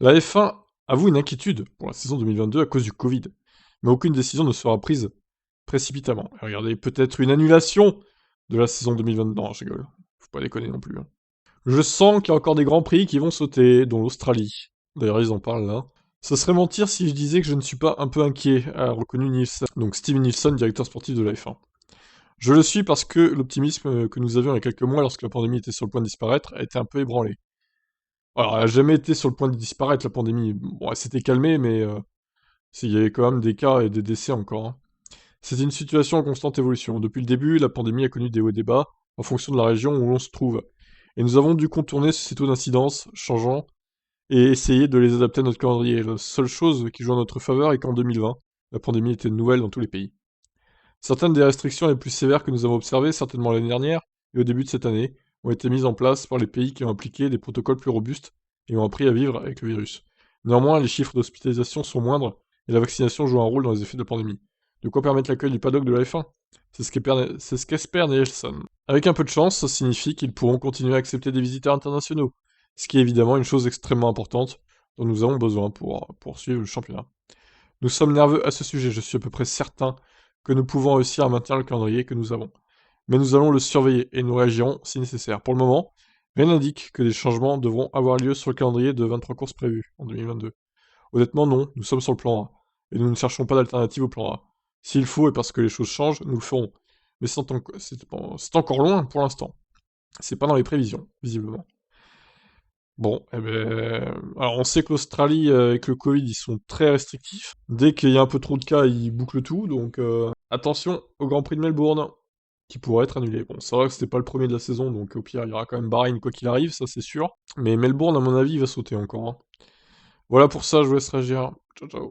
La F1 avoue une inquiétude pour la saison 2022 à cause du Covid, mais aucune décision ne sera prise précipitamment. Et regardez, peut-être une annulation de la saison 2022. Non, je rigole. Faut pas déconner non plus, hein. Je sens qu'il y a encore des grands prix qui vont sauter, dont l'Australie. D'ailleurs, ils en parlent là. Ce serait mentir si je disais que je ne suis pas un peu inquiet, a reconnu Nielsen. Donc Steve Nielsen, directeur sportif de la F1. Je le suis parce que l'optimisme que nous avions il y a quelques mois lorsque la pandémie était sur le point de disparaître a été un peu ébranlé. Alors, elle n'a jamais été sur le point de disparaître, la pandémie. Bon, elle s'était calmée, mais il y avait quand même des cas et des décès encore, hein. C'était une situation en constante évolution. Depuis le début, la pandémie a connu des hauts et des bas en fonction de la région où l'on se trouve. Et nous avons dû contourner ces taux d'incidence changeants et essayer de les adapter à notre calendrier. La seule chose qui joue en notre faveur est qu'en 2020, la pandémie était nouvelle dans tous les pays. Certaines des restrictions les plus sévères que nous avons observées, certainement l'année dernière et au début de cette année, ont été mises en place par les pays qui ont appliqué des protocoles plus robustes et ont appris à vivre avec le virus. Néanmoins, les chiffres d'hospitalisation sont moindres et la vaccination joue un rôle dans les effets de la pandémie. De quoi permettre l'accueil du paddock de la F1. C'est ce qu'espère Nielsen. Avec un peu de chance, ça signifie qu'ils pourront continuer à accepter des visiteurs internationaux, ce qui est évidemment une chose extrêmement importante dont nous avons besoin pour poursuivre le championnat. Nous sommes nerveux à ce sujet, je suis à peu près certain que nous pouvons réussir à maintenir le calendrier que nous avons. Mais nous allons le surveiller et nous réagirons si nécessaire. Pour le moment, rien n'indique que des changements devront avoir lieu sur le calendrier de 23 courses prévues en 2022. Honnêtement, non, nous sommes sur le plan A, et nous ne cherchons pas d'alternative au plan A. S'il faut et parce que les choses changent, nous le ferons. Mais c'est encore loin pour l'instant. C'est pas dans les prévisions, visiblement. Bon, eh ben, alors on sait que l'Australie, avec le Covid, ils sont très restrictifs. Dès qu'il y a un peu trop de cas, ils bouclent tout, donc attention au Grand Prix de Melbourne, qui pourrait être annulé. Bon, c'est vrai que c'était pas le premier de la saison, donc au pire, il y aura quand même Bahreïn quoi qu'il arrive, ça c'est sûr. Mais Melbourne, à mon avis, il va sauter encore, hein. Voilà pour ça, je vous laisse réagir. Ciao, ciao.